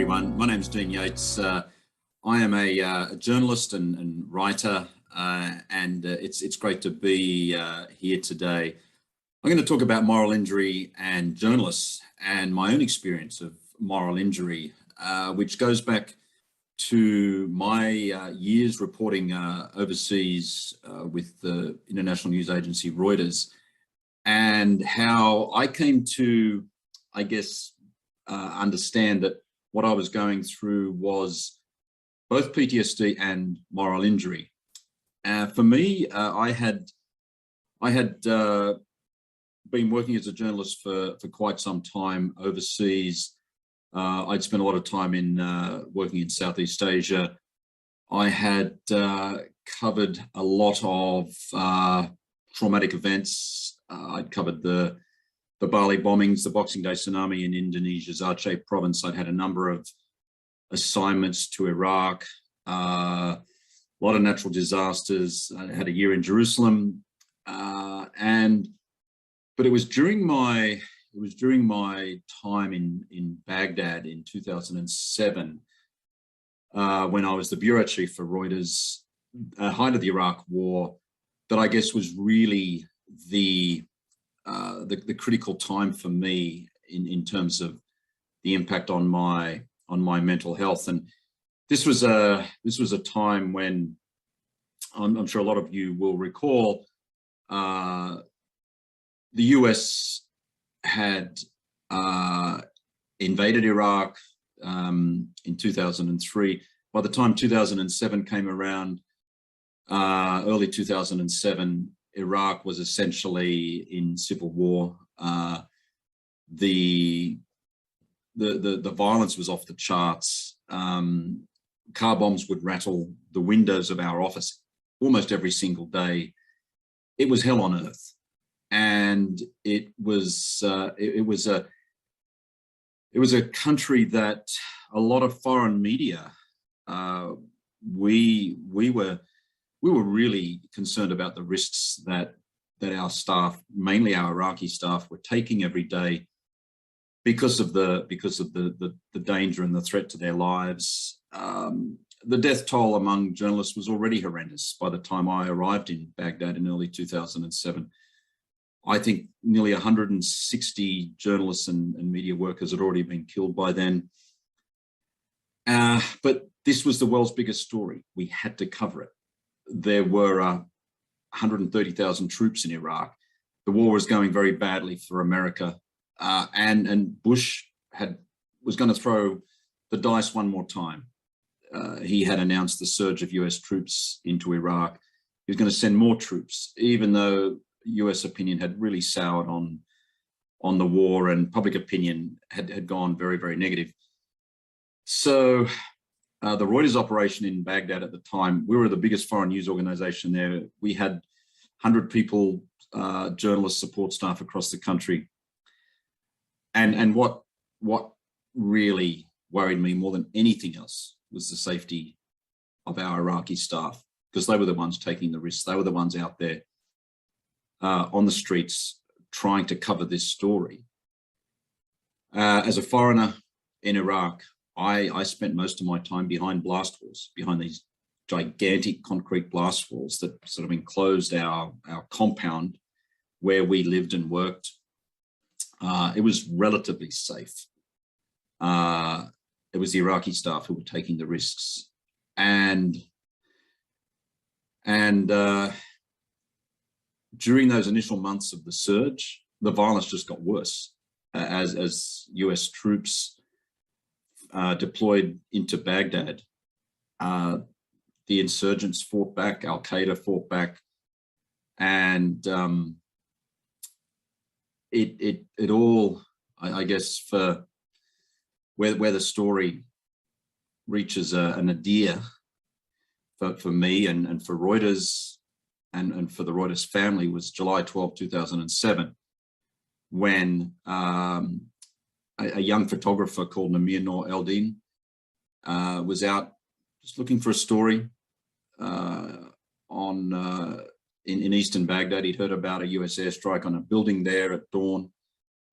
everyone. My name is Dean Yates. I am a journalist and writer, and it's great to be here today. I'm going to talk about moral injury and journalists and my own experience of moral injury, which goes back to my years reporting overseas with the international news agency Reuters, and how I came to, I guess, understand that what I was going through was both PTSD and moral injury. For me, I had been working as a journalist for quite some time overseas. I'd spent a lot of time in working in Southeast Asia. I had covered a lot of traumatic events. I'd covered the Bali bombings, the Boxing Day tsunami in Indonesia's Aceh province. I'd had a number of assignments to Iraq, a lot of natural disasters. I had a year in Jerusalem, but it was during my time in Baghdad in 2007 when I was the bureau chief for Reuters, height of the Iraq War, that I guess was really the critical time for me in terms of the impact on my mental health. And this was a time when I'm sure a lot of you will recall the US had invaded Iraq in 2003. By the time 2007 came around, early 2007, Iraq was essentially in civil war. The violence was off the charts. Car bombs would rattle the windows of our office almost every single day. It was hell on earth, and it was a country that a lot of foreign media we were really concerned about the risks that our staff, mainly our Iraqi staff, were taking every day because of the danger and the threat to their lives. The death toll among journalists was already horrendous by the time I arrived in Baghdad in early 2007. I think nearly 160 journalists and media workers had already been killed by then. But this was the world's biggest story. We had to cover it. There were 130,000 troops in Iraq. The war was going very badly for America, and Bush was going to throw the dice one more time. He had announced the surge of US troops into Iraq. He was going to send more troops, even though US opinion had really soured on the war, and public opinion had gone very, very negative. So the Reuters operation in Baghdad at the time, we were the biggest foreign news organization there. We had 100 people, journalists, support staff across the country. And what really worried me more than anything else was the safety of our Iraqi staff, because they were the ones taking the risks. They were the ones out there on the streets trying to cover this story. As a foreigner in Iraq, I spent most of my time behind blast walls, behind these gigantic concrete blast walls that sort of enclosed our compound where we lived and worked. It was relatively safe. It was the Iraqi staff who were taking the risks. And during those initial months of the surge, the violence just got worse as US troops deployed into Baghdad. The insurgents fought back, Al-Qaeda fought back, and it all, I guess, for where the story reaches a nadir for me and for Reuters and for the Reuters family, was July 12, 2007, when a young photographer called Namir Noor Eldin was out just looking for a story in eastern Baghdad. He'd heard about a US airstrike on a building there at dawn.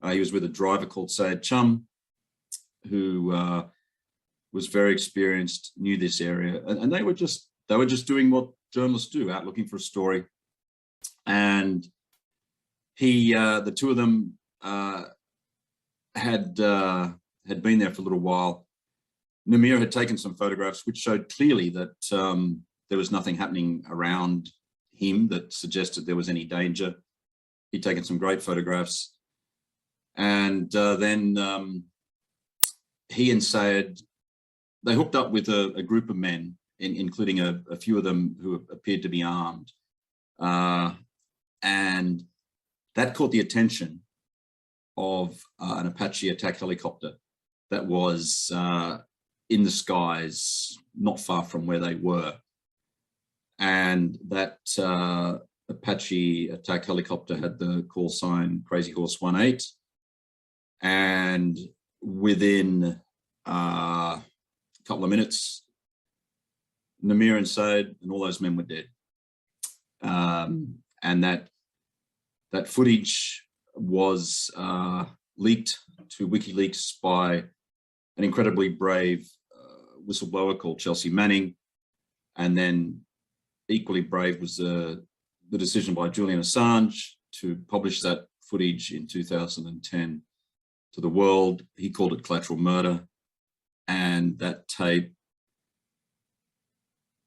He was with a driver called Sayed Chum, who was very experienced, knew this area, and they were just doing what journalists do, out looking for a story. And the two of them had been there for a little while. Namir had taken some photographs which showed clearly that there was nothing happening around him that suggested there was any danger. He'd taken some great photographs. And then he and Sayed, they hooked up with a group of men, including a few of them who appeared to be armed. And that caught the attention of an Apache attack helicopter that was in the skies not far from where they were. And that Apache attack helicopter had the call sign Crazy Horse 18. And within a couple of minutes, Namir and Sayed and all those men were dead. And that footage was leaked to WikiLeaks by an incredibly brave whistleblower called Chelsea Manning. And then equally brave was the decision by Julian Assange to publish that footage in 2010 to the world. He called it collateral murder. And that tape,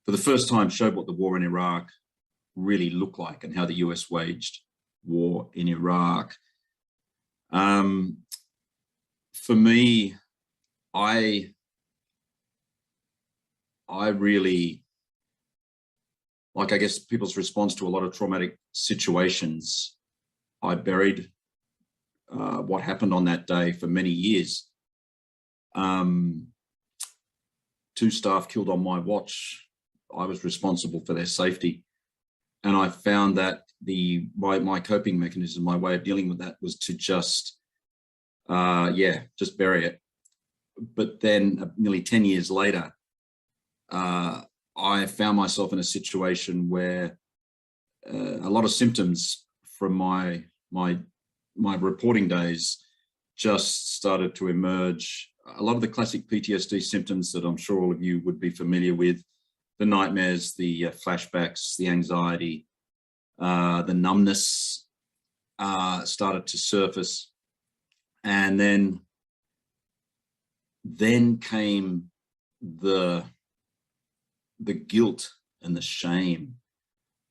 for the first time, showed what the war in Iraq really looked like and how the US waged war in Iraq. For me, I really, like I guess people's response to a lot of traumatic situations, I buried what happened on that day for many years. 2 staff killed on my watch. I was responsible for their safety. And I found that my coping mechanism, my way of dealing with that was to just bury it. But then nearly 10 years later, I found myself in a situation where a lot of symptoms from my reporting days just started to emerge. A lot of the classic PTSD symptoms that I'm sure all of you would be familiar with, the nightmares, the flashbacks, the anxiety, the numbness started to surface. And then came the guilt and the shame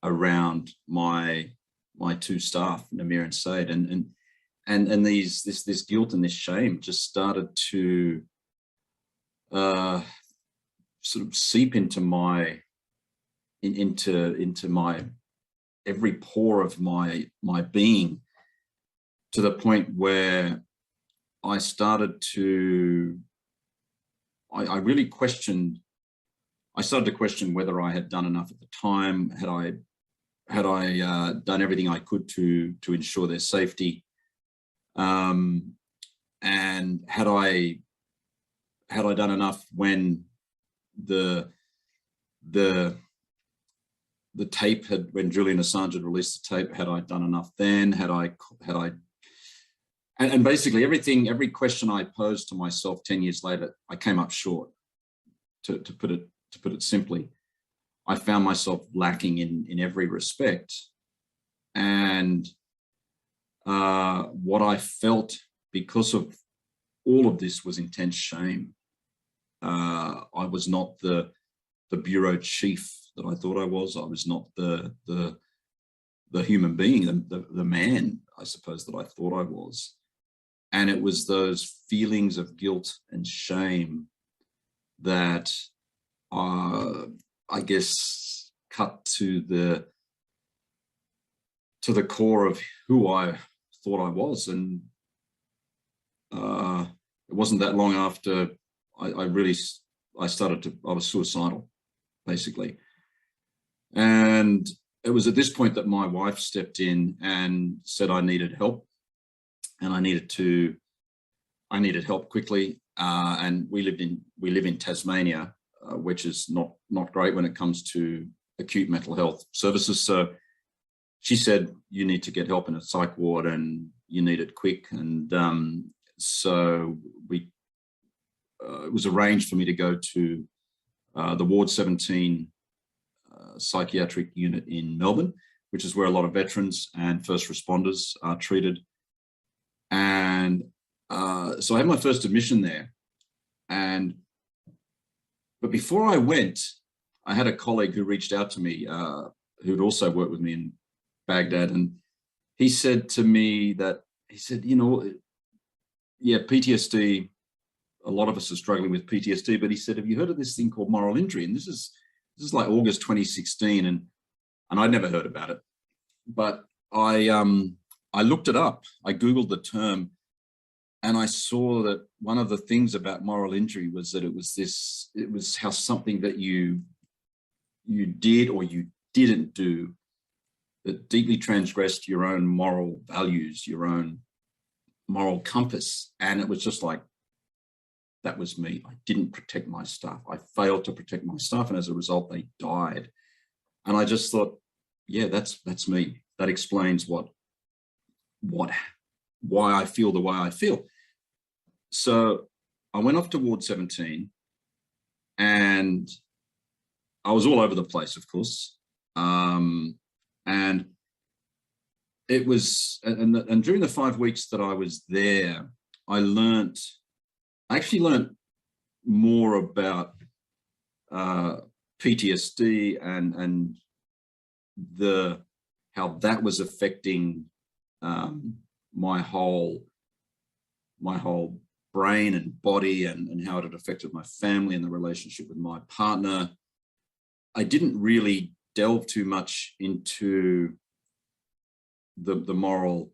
around my 2 staff, Namir and Sayed, and this guilt and this shame just started to sort of seep into my every pore of my being, to the point where I started to really questioned. I started to question whether I had done enough at the time. Had I done everything I could to ensure their safety, and had I done enough when the tape when Julian Assange had released the tape? Had I done enough then? And basically every question I posed to myself 10 years later, I came up short. To put it simply, I found myself lacking in every respect. And what I felt because of all of this was intense shame. I was not the bureau chief that I thought I was. I was not the human being, the man, I suppose, that I thought I was. And it was those feelings of guilt and shame that I guess cut to the core of who I thought I was. And it wasn't that long after I was suicidal, basically. And it was at this point that my wife stepped in and said I needed help, and I needed help quickly. And we live in Tasmania, which is not great when it comes to acute mental health services. So she said, you need to get help in a psych ward, and you need it quick. And so it was arranged for me to go to the Ward 17 psychiatric unit in Melbourne, which is where a lot of veterans and first responders are treated. And so I had my first admission there. But before I went, I had a colleague who reached out to me, who'd also worked with me in Baghdad. And he said to me that, he said, you know, yeah, PTSD, a lot of us are struggling with PTSD, but he said, have you heard of this thing called moral injury? And this is like August 2016, and I'd never heard about it. But I looked it up. I Googled the term, and I saw that one of the things about moral injury was that it was how something that you did or you didn't do that deeply transgressed your own moral values, your own moral compass. And it was just like, that was me. I didn't protect my staff. I failed to protect my staff, and as a result, they died. And I just thought, yeah, that's me. That explains why I feel the way I feel. So I went off to Ward 17, and I was all over the place, of course. And it was, and during the 5 weeks that I was there, I actually learned more about PTSD and how that was affecting my whole brain and body, and how it had affected my family and the relationship with my partner. I didn't really delve too much into the moral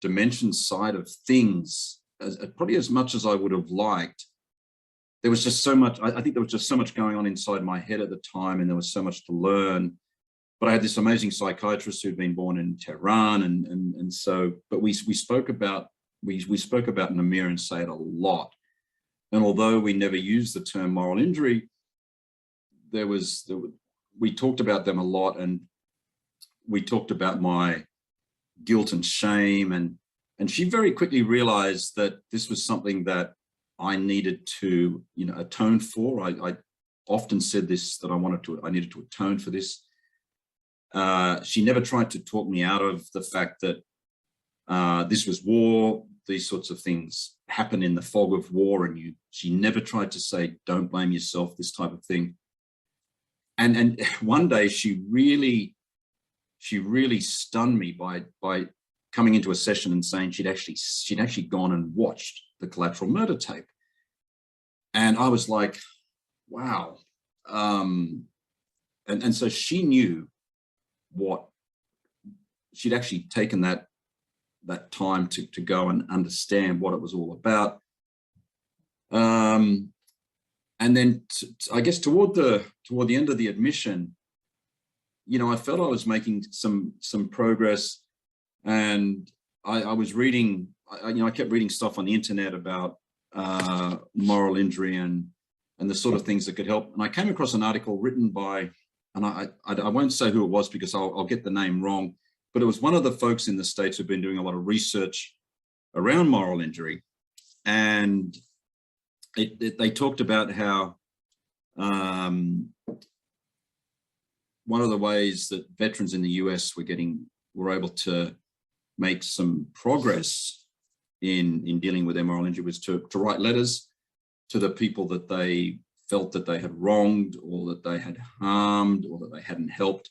dimension side of things, probably as much as I would have liked. There was just so much, I think there was just so much going on inside my head at the time, and there was so much to learn. But I had this amazing psychiatrist who'd been born in Tehran, and so, but we spoke about Namir and Sayed a lot. And although we never used the term moral injury, we talked about them a lot, and we talked about my guilt and shame, and she very quickly realized that this was something that I needed to, you know, atone for. I often said this, that I needed to atone for this. She never tried to talk me out of the fact that this was war. These sorts of things happen in the fog of war, and she never tried to say, don't blame yourself, this type of thing. And one day she really stunned me by coming into a session and saying she'd actually gone and watched the Collateral Murder tape. And I was like, wow. And so she knew she'd actually taken that time to go and understand what it was all about. And then I guess toward the end of the admission, you know, I felt I was making some progress, and I was reading, I kept reading stuff on the internet about moral injury and the sort of things that could help. And I came across an article written by, and I won't say who it was because I'll get the name wrong, but it was one of the folks in the States who've been doing a lot of research around moral injury. And they talked about how one of the ways that veterans in the US were able to make some progress in dealing with their moral injury was to write letters to the people that they felt that they had wronged, or that they had harmed, or that they hadn't helped.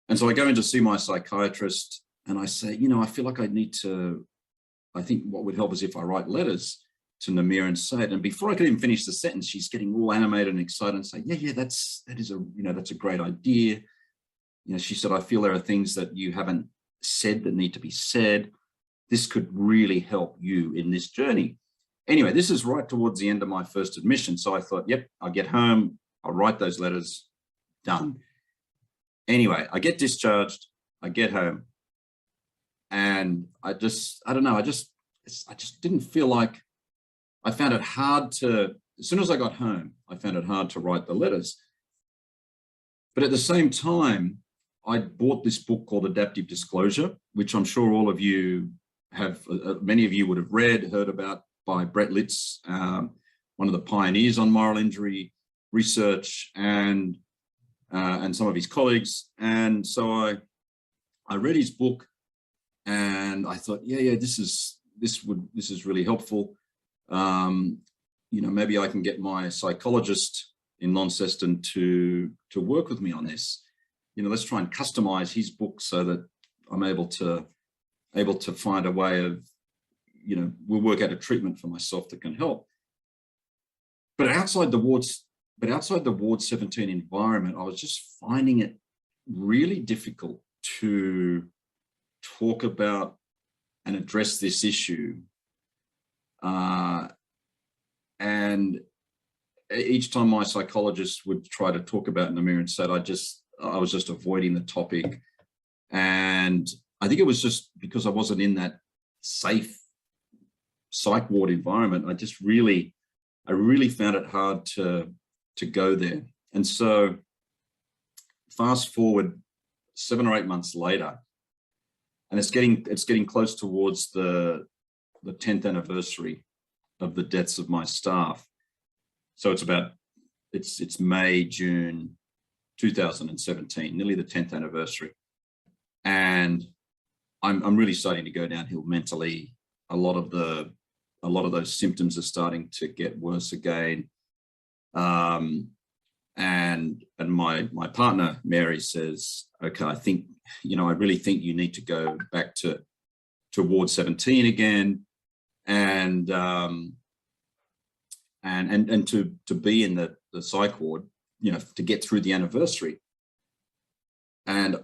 And so I go in to see my psychiatrist, and I say, you know, I feel like I think what would help is if I write letters to Namir and Sayed. And before I could even finish the sentence, she's getting all animated and excited and saying, yeah, that's a great idea. You know, she said, I feel there are things that you haven't said that need to be said. This could really help you in this journey. Anyway, this is right towards the end of my first admission. So I thought, yep, I'll get home, I'll write those letters, done. Anyway, I get discharged, I get home, and I don't know, I just didn't feel like, I found it hard to, as soon as I got home, I found it hard to write the letters. But at the same time, I bought this book called Adaptive Disclosure, which I'm sure all of you have, many of you would have read, heard about, by Brett Litz, one of the pioneers on moral injury research, and some of his colleagues. And so I read his book, and I thought, yeah, this is really helpful. You know, maybe I can get my psychologist in Launceston to work with me on this. You know, let's try and customize his book so that I'm able to find a way of, you know, we'll work out a treatment for myself that can help. But outside the Ward 17 environment, I was just finding it really difficult to talk about and address this issue. And each time my psychologist would try to talk about it in the mirror and said, I was just avoiding the topic. And I think it was just because I wasn't in that safe psych ward environment. I really found it hard to go there. And so fast forward 7 or 8 months later, and it's getting close towards the 10th anniversary of the deaths of my staff. So it's May, June 2017, nearly the 10th anniversary. And I'm really starting to go downhill mentally. A lot of those symptoms are starting to get worse again. And my partner, Mary, says, okay, I think, you know, I really think you need to go back to Ward 17 again, and to be in the psych ward, you know, to get through the anniversary. And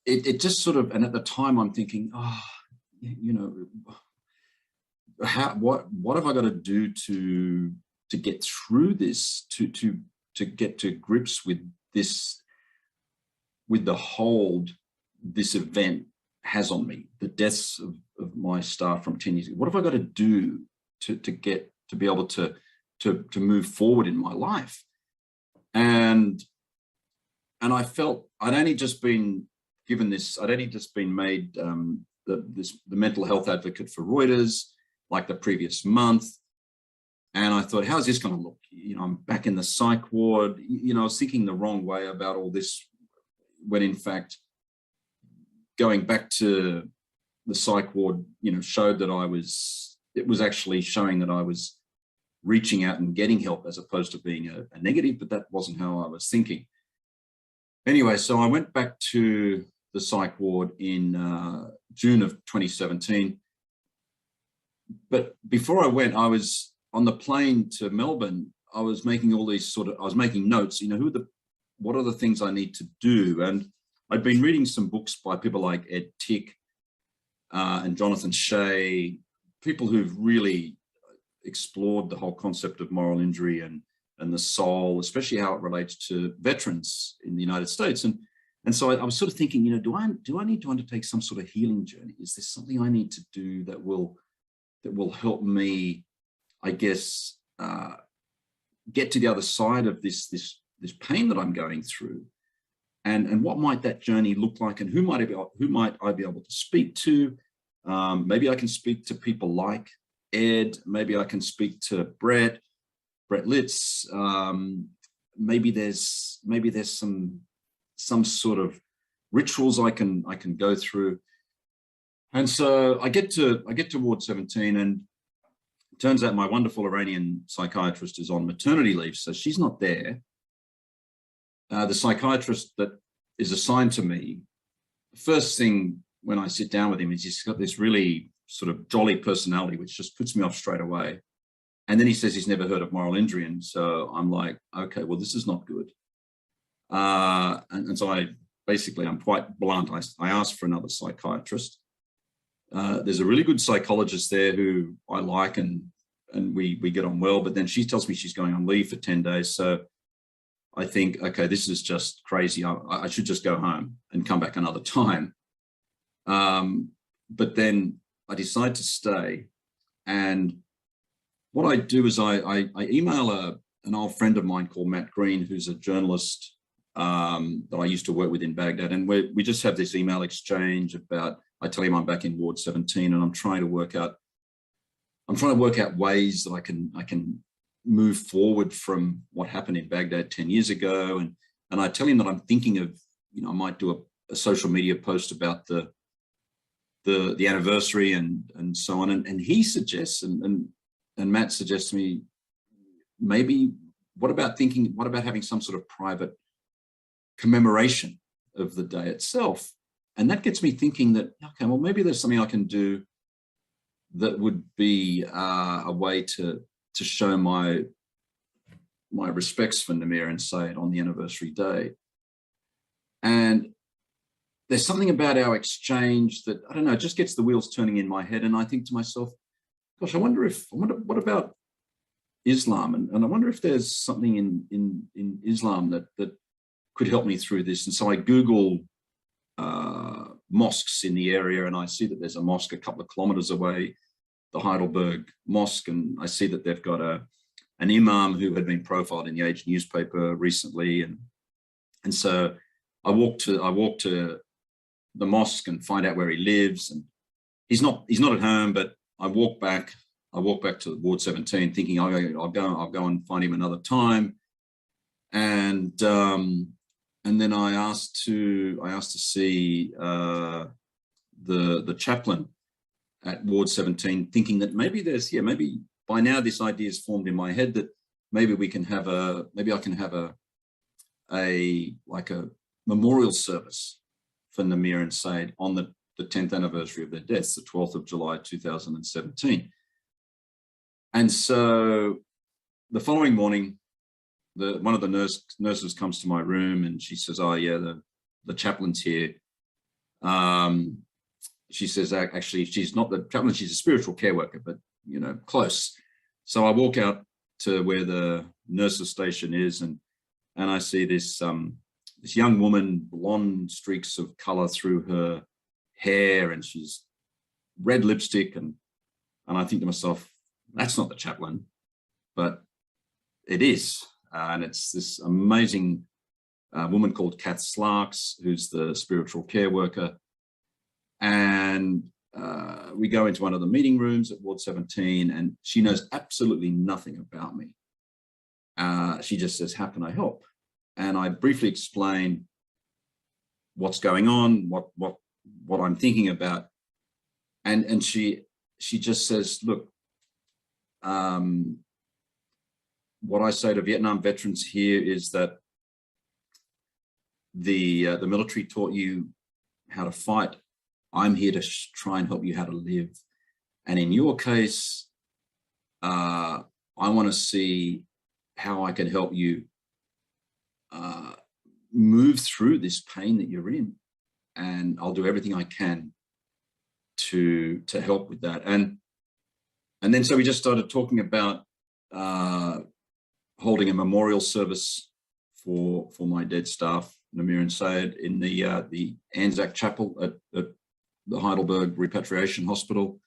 it just sort of, and at the time I'm thinking, oh, you know, what have I got to do to get through this, to get to grips with this, with the hold this event has on me, the deaths of my staff from 10 years ago. What have I got to do to be able to move forward in my life? And I felt I'd only just been given this, I'd only just been made the mental health advocate for Reuters, like the previous month. And I thought, how's this going to look? You know, I'm back in the psych ward. You know, I was thinking the wrong way about all this, when in fact, going back to the psych ward, you know, showed that it was actually showing that I was reaching out and getting help as opposed to being a negative, but that wasn't how I was thinking. Anyway, so I went back to the psych ward in June of 2017. But before I went, I was on the plane to Melbourne. I was making all these I was making notes, you know, what are the things I need to do? And I'd been reading some books by people like Ed Tick and Jonathan Shea, people who've really explored the whole concept of moral injury and the soul, especially how it relates to veterans in the United States. And so I was sort of thinking, you know, do I need to undertake some sort of healing journey? Is there something I need to do that will help me, I guess, get to the other side of this pain that I'm going through? And what might that journey look like? And who might I be able to speak to? Maybe I can speak to people like Ed. Maybe I can speak to Brett Litz. Maybe there's some sort of rituals I can go through. And so I get to Ward 17, and it turns out my wonderful Iranian psychiatrist is on maternity leave, so she's not there. The psychiatrist that is assigned to me, the first thing when I sit down with him is he's got this really sort of jolly personality, which just puts me off straight away. And then he says he's never heard of moral injury. And so I'm like, okay, well, this is not good. And so I'm quite blunt. I asked for another psychiatrist. There's a really good psychologist there who I like, and we get on well, but then she tells me she's going on leave for 10 days. So I think, okay, this is just crazy. I should just go home and come back another time. But then I decide to stay. And what I do is I email an old friend of mine called Matt Green, who's a journalist that I used to work with in Baghdad. And we just have this email exchange about, I tell him I'm back in Ward 17, and I'm trying to work out ways that I can move forward from what happened in Baghdad 10 years ago. And I tell him that I'm thinking of, I might do a social media post about the anniversary and so on. And he suggests, and Matt suggests to me, maybe, what about having some sort of private commemoration of the day itself? And that gets me thinking that, okay, well, maybe there's something I can do that would be a way to show my respects for Namir and Said on the anniversary day. And there's something about our exchange that, I don't know, just gets the wheels turning in my head. And I think to myself, gosh, I wonder what about Islam? And I wonder if there's something in Islam that could help me through this. And so I Google mosques in the area, and I see that there's a mosque a couple of kilometers away, the Heidelberg Mosque, and I see that they've got an imam who had been profiled in the Age newspaper recently. And so I walk to the mosque and find out where he lives, and he's not at home, but I walk back to Ward 17 thinking I'll go and find him another time. And then I asked to see the chaplain at Ward 17, thinking that maybe maybe by now this idea is formed in my head that maybe I can have a memorial service for Namir and Said on the 10th anniversary of their deaths, the 12th of July, 2017. And so the following morning, one of the nurses comes to my room and she says, "Oh yeah, the chaplain's here." She says, actually, she's not the chaplain, she's a spiritual care worker, but close. So I walk out to where the nurses station is, and I see this young woman, blonde streaks of color through her hair, and she's red lipstick, and I think to myself, that's not the chaplain, but it is. And it's this amazing woman called Kath Slarks, who's the spiritual care worker. And we go into one of the meeting rooms at Ward 17, and she knows absolutely nothing about me. She just says, "How can I help?" And I briefly explain what's going on, what I'm thinking about. And she just says, "Look, what I say to Vietnam veterans here is that the military taught you how to fight. I'm here to try and help you how to live. And in your case, I want to see how I can help you move through this pain that you're in. And I'll do everything I can to help with that." And then so we just started talking about holding a memorial service for my dead staff, Namir and Said, in the Anzac Chapel at the Heidelberg Repatriation Hospital.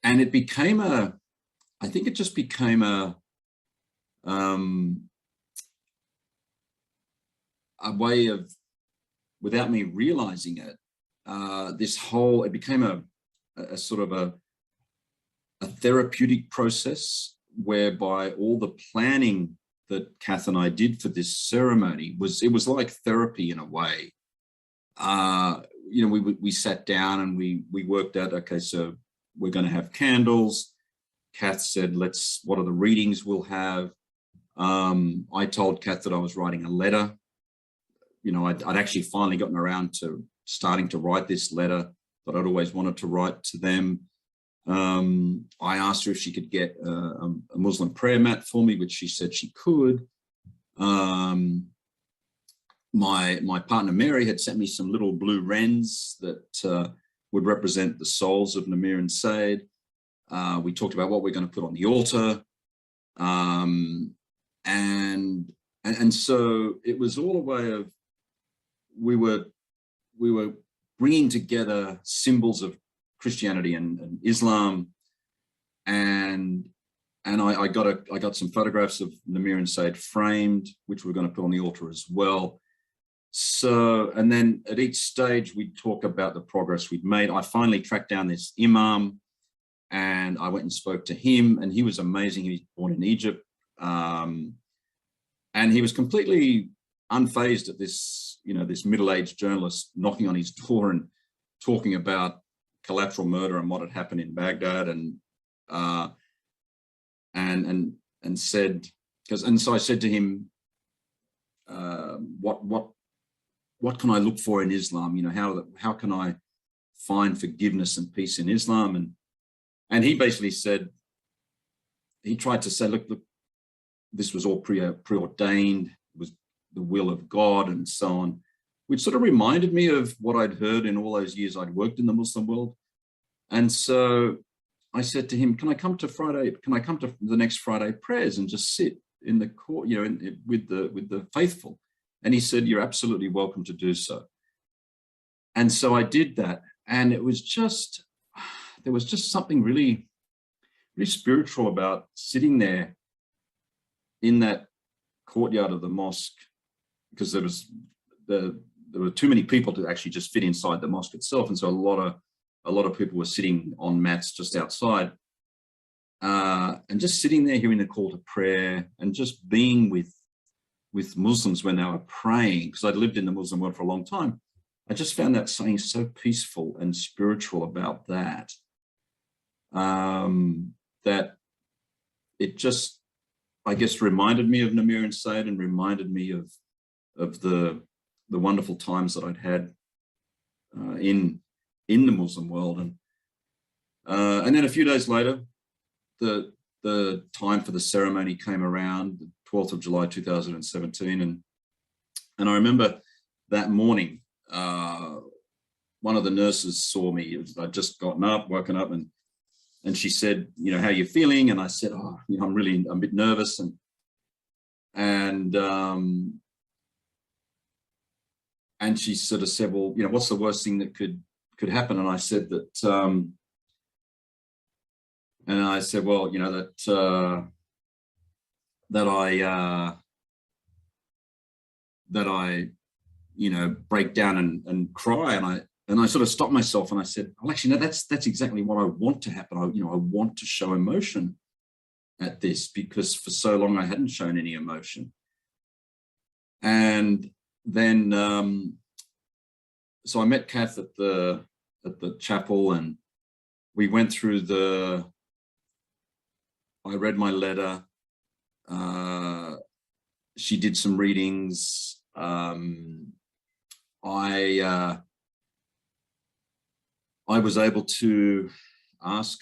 And it became I think it just became a way of, without me realizing it, it became a sort of a therapeutic process, whereby all the planning that Kath and I did for this ceremony it was like therapy in a way. We sat down and we worked out, okay, so we're going to have candles. Kath said, what are the readings we'll have? I told Kath that I was writing a letter. I'd actually finally gotten around to starting to write this letter that I'd always wanted to write to them. I asked her if she could get a Muslim prayer mat for me, which she said she could. My partner Mary had sent me some little blue wrens that would represent the souls of Namir and Said. We talked about what we're going to put on the altar, and so it was all a way of we were bringing together symbols of Christianity and Islam, and I got some photographs of Namir and Said framed, which we're going to put on the altar as well. So, and then at each stage we talk about the progress we'd made. I finally tracked down this imam, and I went and spoke to him, and he was amazing. He was born in Egypt, and he was completely unfazed at this, this middle-aged journalist knocking on his door and talking about collateral murder and what had happened in Baghdad, and said, so I said to him, what can I look for in Islam? How can I find forgiveness and peace in Islam? And he basically said, he tried to say, look, this was all preordained, it was the will of God and so on, which sort of reminded me of what I'd heard in all those years I'd worked in the Muslim world. And so I said to him, can I come to the next Friday prayers and just sit in the court, with the faithful? And he said, you're absolutely welcome to do so. And so I did that. And it was just, there was just something really, really spiritual about sitting there in that courtyard of the mosque, because there were too many people to actually just fit inside the mosque itself. And so a lot of people were sitting on mats just outside, and just sitting there hearing the call to prayer and just being with Muslims when they were praying, because I'd lived in the Muslim world for a long time. I just found that something so peaceful and spiritual about that, that it just, I guess, reminded me of Namir and Said, and reminded me of the wonderful times that I'd had in the Muslim world. And then a few days later, the time for the ceremony came around, the 12th of July 2017, and I remember that morning, one of the nurses saw me. I'd just woken up, and she said, how are you feeling? And I said, I'm a bit nervous, and she sort of said, well, what's the worst thing that could happen? And I said that, well, that I break down and cry, and I sort of stopped myself, and I said, well, actually, no, that's exactly what I want to happen. I want to show emotion at this, because for so long I hadn't shown any emotion. And then, so I met Kath at the chapel, and we went through I read my letter. She did some readings. I was able to ask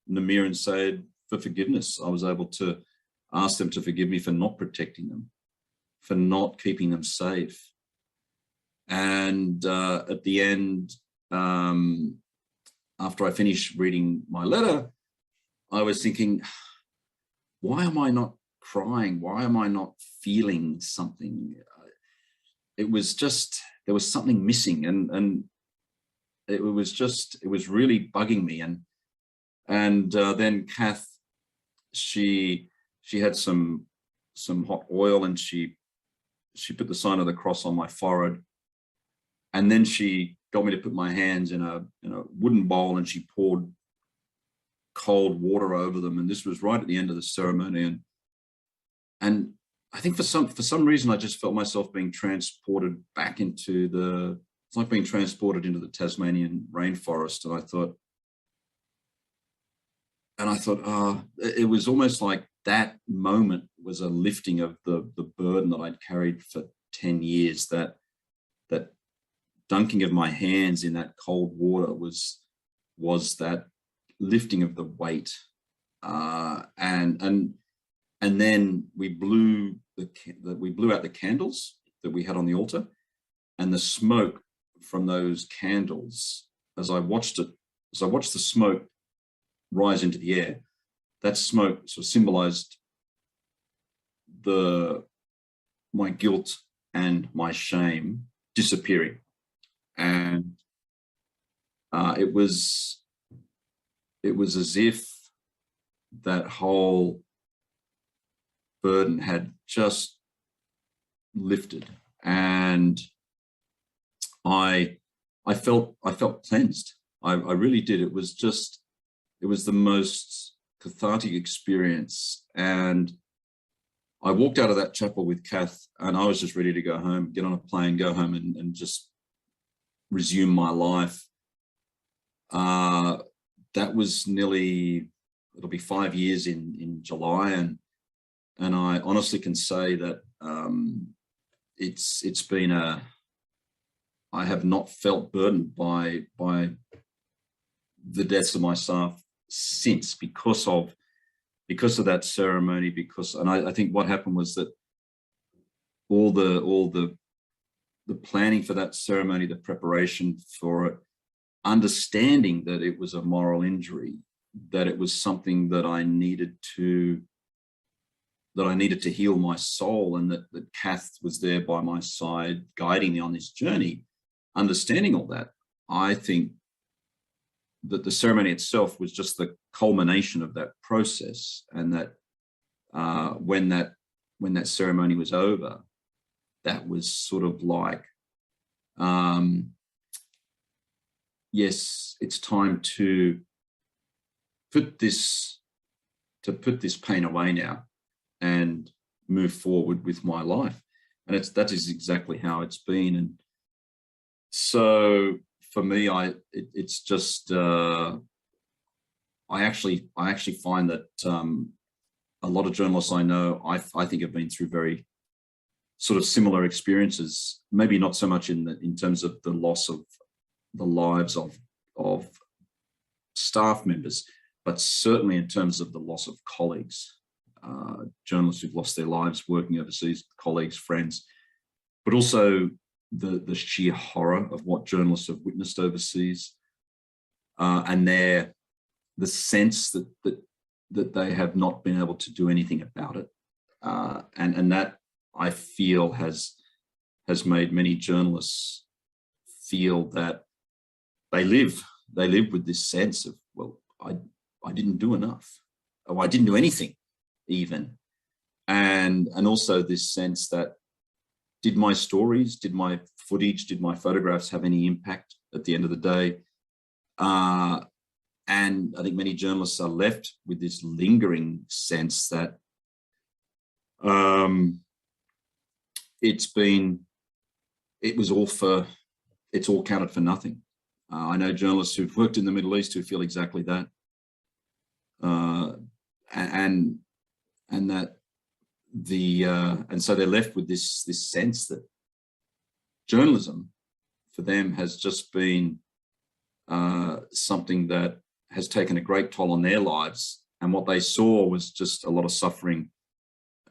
Namir and Said for forgiveness. I was able to ask them to forgive me for not protecting them, for not keeping them safe. And at the end, after I finished reading my letter, I was thinking, why am I not crying? Why am I not feeling something? It was just, there was something missing, and it was really bugging me. And then Kath, she had some hot oil, and she put the sign of the cross on my forehead, and then she got me to put my hands in a wooden bowl, and she poured cold water over them. And this was right at the end of the ceremony, and I think for some reason I just felt myself being transported back into it's like being transported into the Tasmanian rainforest. And I thought, it was almost like that moment was a lifting of the burden that I'd carried for 10 years. That dunking of my hands in that cold water was that lifting of the weight. And then we blew out the candles that we had on the altar, and the smoke from those candles, as I watched the smoke rise into the air, that smoke sort of symbolized my guilt and my shame disappearing. And it was as if that whole burden had just lifted, and I felt cleansed. I really did. It was the most cathartic experience. And I walked out of that chapel with Kath, and I was just ready to go home, get on a plane, go home and just resume my life. That was nearly, it'll be 5 years in July. And I honestly can say that it's been I have not felt burdened by the deaths of my staff since, because of that ceremony. And I think what happened was that all the planning for that ceremony, the preparation for it, understanding that it was a moral injury, that it was something that I needed to heal my soul, and that Kath was there by my side, guiding me on this journey. Understanding all that, I think that the ceremony itself was just the culmination of that process, and that when that ceremony was over, that was sort of like, yes, it's time to put this pain away now and move forward with my life. And that is exactly how it's been. And so for me, it's just I actually find that a lot of journalists I know, I think have been through very sort of similar experiences. Maybe not so much in terms of the loss of the lives of staff members, but certainly in terms of the loss of colleagues, journalists who've lost their lives working overseas, colleagues, friends, but also the sheer horror of what journalists have witnessed overseas, and the sense that they have not been able to do anything about it, and that, I feel, has made many journalists feel that they live with this sense of, well, I didn't do enough, or I didn't do anything even, and also this sense that, did my stories, did my footage, did my photographs have any impact at the end of the day? And I think many journalists are left with this lingering sense that it's all counted for nothing. I know journalists who've worked in the Middle East who feel exactly that, and so they're left with this sense that journalism for them has just been something that has taken a great toll on their lives, and what they saw was just a lot of suffering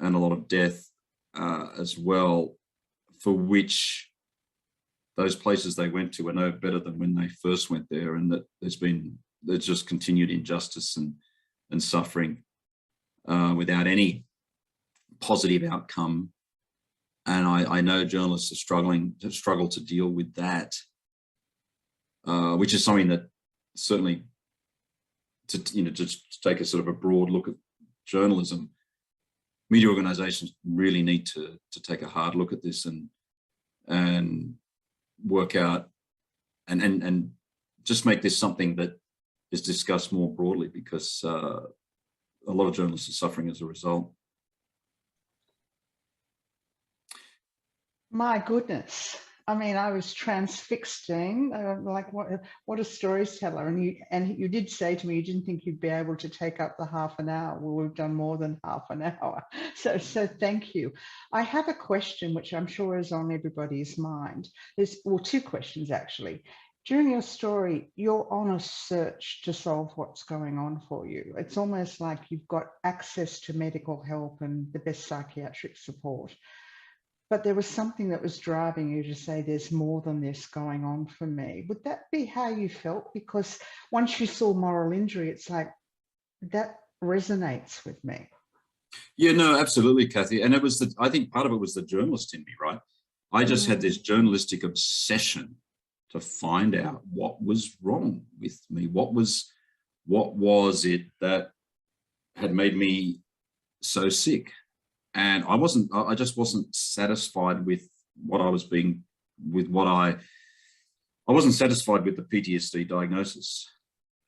and a lot of death as well, for which those places they went to are no better than when they first went there, and that there's just continued injustice and suffering without any positive outcome. And I know journalists are struggle to deal with that, which is something that certainly, just to take a sort of a broad look at journalism, media organizations really need to take a hard look at this and work out and just make this something that is discussed more broadly, because a lot of journalists are suffering as a result. My goodness. I mean, I was transfixed, Jane. Like, what a storyteller. And you did say to me you didn't think you'd be able to take up the half an hour. Well, we've done more than half an hour. So thank you. I have a question which I'm sure is on everybody's mind. There's, well, two questions actually. During your story, you're on a search to solve what's going on for you. It's almost like you've got access to medical help and the best psychiatric support. But there was something that was driving you to say, there's more than this going on for me. Would that be how you felt? Because once you saw moral injury, it's like, that resonates with me. Yeah, no, absolutely, Kathie. And it was I think part of it was the journalist in me, right? I just had this journalistic obsession to find out what was wrong with me. What was it that had made me so sick? And I just wasn't satisfied with what I I wasn't satisfied with the PTSD diagnosis.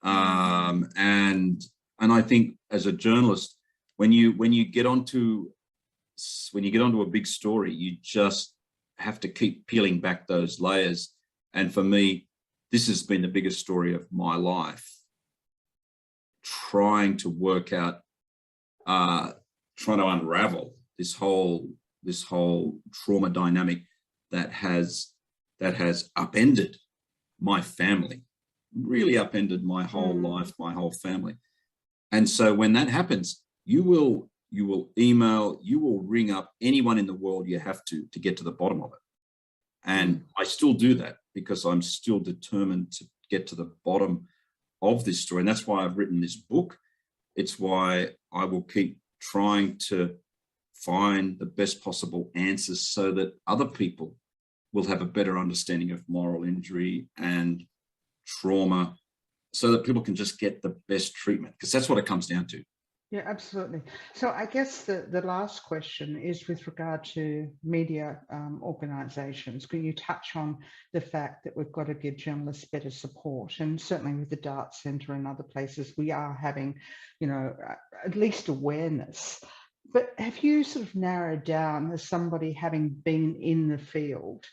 And I think as a journalist, when you get onto a big story, you just have to keep peeling back those layers. And for me, this has been the biggest story of my life, trying to work out, trying to unravel this whole trauma dynamic that has upended my family, really upended my whole life, my whole family. And so when that happens, you will email, you will ring up anyone in the world you have to get to the bottom of it. And I still do that because I'm still determined to get to the bottom of this story. And that's why I've written this book. It's why I will keep trying to find the best possible answers so that other people will have a better understanding of moral injury and trauma, so that people can just get the best treatment, because that's what it comes down to. Yeah, absolutely. So I guess the last question is with regard to media organisations. Can you touch on the fact that we've got to give journalists better support? And certainly with the Dart Centre and other places, we are having, at least awareness. But have you sort of narrowed down, as somebody having been in the field,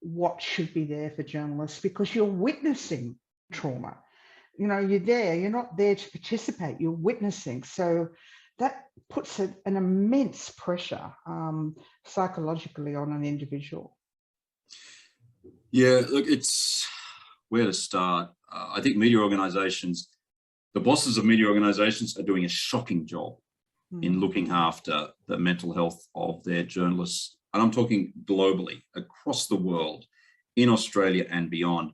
what should be there for journalists? Because you're witnessing trauma. You're there, you're not there to participate, you're witnessing. So that puts an immense pressure psychologically on an individual. Yeah, look, it's where to start. I think media organisations, the bosses of media organisations are doing a shocking job in looking after the mental health of their journalists. And I'm talking globally, across the world, in Australia and beyond.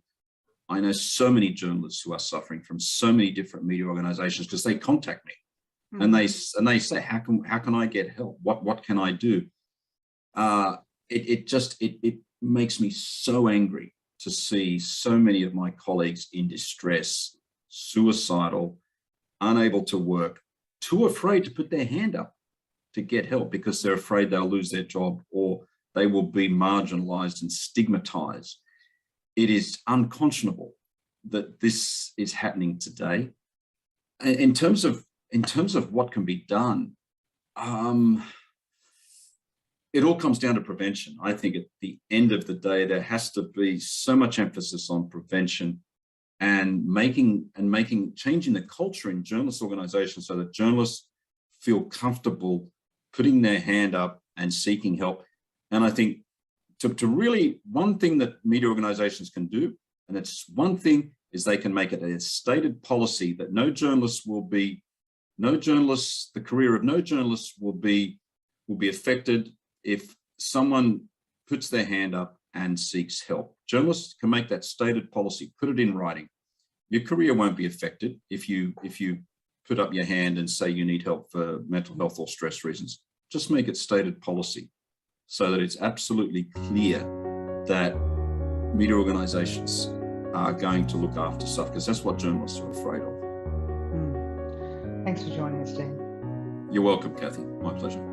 I know so many journalists who are suffering from so many different media organisations because they contact me and they say, how can I get help? What can I do? It makes me so angry to see so many of my colleagues in distress, suicidal, unable to work, too afraid to put their hand up to get help because they're afraid they'll lose their job or they will be marginalised and stigmatised. It is unconscionable that this is happening today. In terms of what can be done, it all comes down to prevention. I think at the end of the day, there has to be so much emphasis on prevention and changing the culture in journalist organizations so that journalists feel comfortable putting their hand up and seeking help. And I think to really, one thing that media organizations can do, and it's one thing, is they can make it a stated policy that the career of no journalist will be affected if someone puts their hand up and seeks help. Journalists can make that stated policy, put it in writing. Your career won't be affected if you put up your hand and say you need help for mental health or stress reasons. Just make it stated policy, so that it's absolutely clear that media organisations are going to look after stuff, because that's what journalists are afraid of. Thanks for joining us, Dean. You're welcome, Kathie. My pleasure.